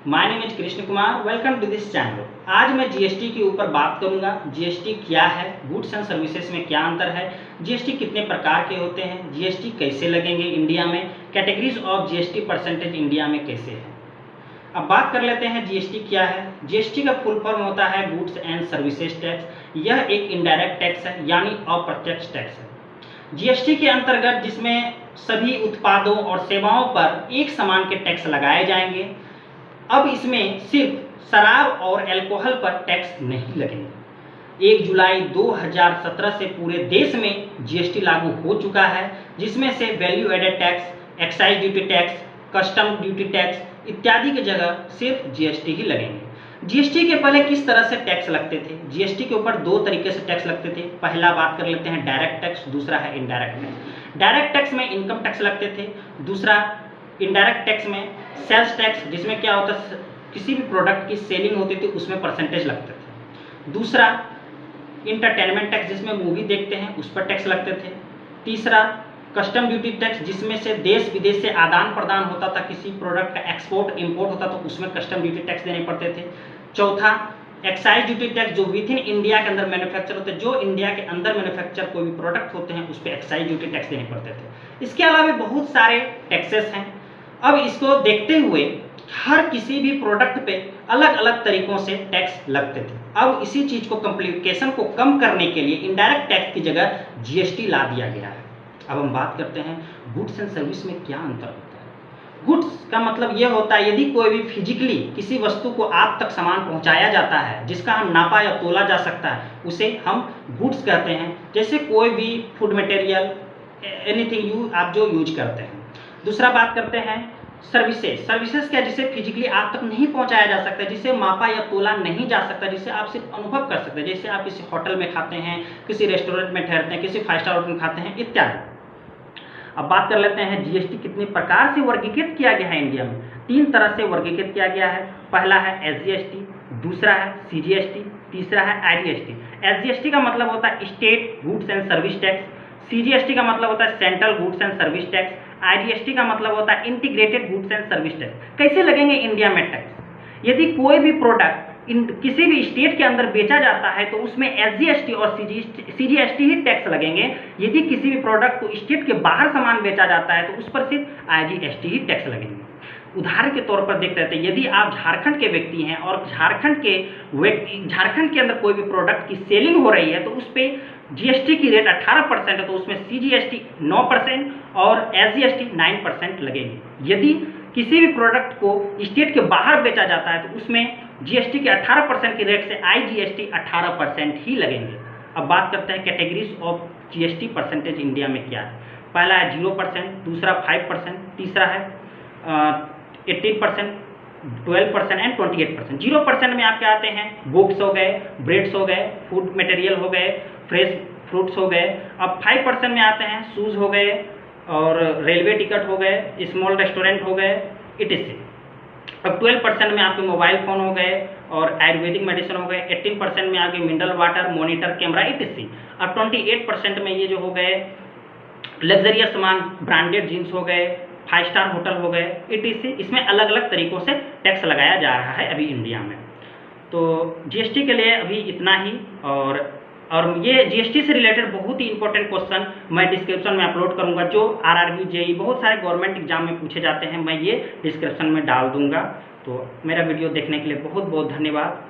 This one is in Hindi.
My name is Krishna Kumar. Welcome to this channel. आज मैं जीएसटी के ऊपर बात करूंगा। जीएसटी क्या है, गुड्स एंड सर्विसेज में क्या अंतर है, जीएसटी कितने प्रकार के होते हैं, जीएसटी कैसे लगेंगे इंडिया में, categories of GST percentage India में कैसे है। अब बात कर लेते हैं जीएसटी क्या है। जीएसटी का फुल फॉर्म होता है गुड्स एंड सर्विसेज टैक्स। यह एक इनडायरेक्ट टैक्स है, यानी अप्रत्यक्ष टैक्स है। जीएसटी के अंतर्गत जिसमें सभी उत्पादों और सेवाओं पर एक समान के टैक्स लगाए जाएंगे। अब इसमें सिर्फ शराब और अल्कोहल पर टैक्स नहीं लगेंगे। 1 जुलाई 2017 से पूरे देश में जीएसटी लागू हो चुका है, जिसमें से value added tax, excise duty tax, custom duty tax इत्यादि की जगह सिर्फ जीएसटी ही लगेंगे। जीएसटी के पहले किस तरह से टैक्स लगते थे? जीएसटी के ऊपर दो तरीके से टैक्स लगते थे। पहला बात कर लेते हैं डायरेक्ट टैक्स, दूसरा है इनडायरेक्ट टैक्स। डायरेक्ट टैक्स में इनकम टैक्स लगते थे। दूसरा इनडायरेक्ट टैक्स में सेल्स टैक्स, जिसमें क्या होता है, किसी भी प्रोडक्ट की सेलिंग होती थी उसमें परसेंटेज लगते थे। दूसरा इंटरटेनमेंट टैक्स, जिसमें मूवी देखते हैं उस पर टैक्स लगते थे। तीसरा कस्टम ड्यूटी टैक्स, जिसमें से देश विदेश से आदान प्रदान होता था, किसी प्रोडक्ट का एक्सपोर्ट इंपोर्ट होता तो उसमें कस्टम ड्यूटी टैक्स देने पड़ते थे। चौथा एक्साइज ड्यूटी टैक्स, जो विद इन इंडिया के अंदर मैन्युफैक्चर होते हैं, जो इंडिया के अंदर मैन्युफैक्चर कोई भी प्रोडक्ट होते हैं उस पर एक्साइज ड्यूटी टैक्स देने पड़ते थे। इसके अलावा बहुत सारे टैक्सेस हैं। अब इसको देखते हुए हर किसी भी प्रोडक्ट पे अलग अलग तरीकों से टैक्स लगते थे। अब इसी चीज को कॉम्प्लिकेशन को कम करने के लिए इनडायरेक्ट टैक्स की जगह जीएसटी ला दिया गया है। अब हम बात करते हैं गुड्स एंड सर्विस में क्या अंतर होता है। गुड्स का मतलब यह होता है यदि कोई भी फिजिकली किसी वस्तु को आप तक सामान पहुंचाया जाता है, जिसका हम नापा या तोला जा सकता है, उसे हम गुड्स कहते हैं। जैसे कोई भी फूड मटेरियल, एनीथिंग आप जो यूज करते हैं। दूसरा बात करते हैं सर्विसेज। सर्विसेज क्या, जिसे फिजिकली आप तक नहीं पहुंचाया जा सकता, जिसे मापा या तोला नहीं जा सकता, जिसे आप सिर्फ अनुभव कर सकते हैं। जैसे आप किसी होटल में खाते हैं, किसी रेस्टोरेंट में ठहरते हैं, किसी 5 स्टार होटल में खाते हैं इत्यादि। अब बात कर लेते हैं जीएसटी कितने प्रकार से वर्गीकृत किया गया है इंडिया में। 3 तरह से वर्गीकृत किया गया है। पहला है एसजीएसटी, दूसरा है सीजीएसटी, तीसरा है आईजीएसटी। एसजीएसटी का मतलब होता है state goods and service tax. CGST का मतलब होता है central goods and service tax. IGST का मतलब होता है integrated goods and service tax. कैसे लगेंगे इंडिया में टैक्स? यदि कोई भी प्रोडक्ट किसी भी स्टेट के अंदर बेचा जाता है तो उसमें एसजीएसटी और सीजीएसटी ही टैक्स लगेंगे। यदि किसी भी प्रोडक्ट को स्टेट के बाहर सामान बेचा जाता है तो उस पर सिर्फ आईजीएसटी ही टैक्स लगेंगे। उदाहरण के तौर पर देख रहे थे, यदि आप झारखंड के व्यक्ति हैं और झारखंड के अंदर कोई भी प्रोडक्ट की सेलिंग हो रही है तो उस पर जीएसटी की रेट 18% है, तो उसमें सीजीएसटी 9% और एसजीएसटी 9% लगेगी। यदि किसी भी प्रोडक्ट को स्टेट के बाहर बेचा जाता है तो उसमें जीएसटी के 18% की रेट से आईजीएसटी 18% ही लगेंगे। अब बात करते हैं categories of GST percentage India में क्या है। पहला है 0%, दूसरा 5%, तीसरा है 18%, 12% एंड 28%। 0% में आपके आते हैं बुक्स हो गए, ब्रेड्स हो गए, फूड मटेरियल हो गए, फ्रेश फ्रूट्स हो गए। अब 5% में आते हैं शूज़ हो गए और रेलवे टिकट हो गए, स्मॉल रेस्टोरेंट हो गए इत्यादि। अब 12% में आपके मोबाइल फ़ोन हो गए और आयुर्वेदिक मेडिसिन हो गए। 18% में आपके मिनरल वाटर, मॉनिटर, कैमरा इत्यादि। अब 28% में ये जो हो गए लग्जरियस सामान, ब्रांडेड जीन्स हो गए, 5 स्टार होटल हो गए इत्यादि। इसमें अलग अलग तरीक़ों से टैक्स लगाया जा रहा है अभी इंडिया में। तो जीएसटी के लिए अभी इतना ही। और ये जीएसटी से रिलेटेड बहुत ही इंपॉर्टेंट क्वेश्चन मैं डिस्क्रिप्शन में अपलोड करूंगा, जो आरआरबी, जेई बहुत सारे गवर्नमेंट एग्जाम में पूछे जाते हैं, मैं ये डिस्क्रिप्शन में डाल दूंगा। तो मेरा वीडियो देखने के लिए बहुत बहुत धन्यवाद।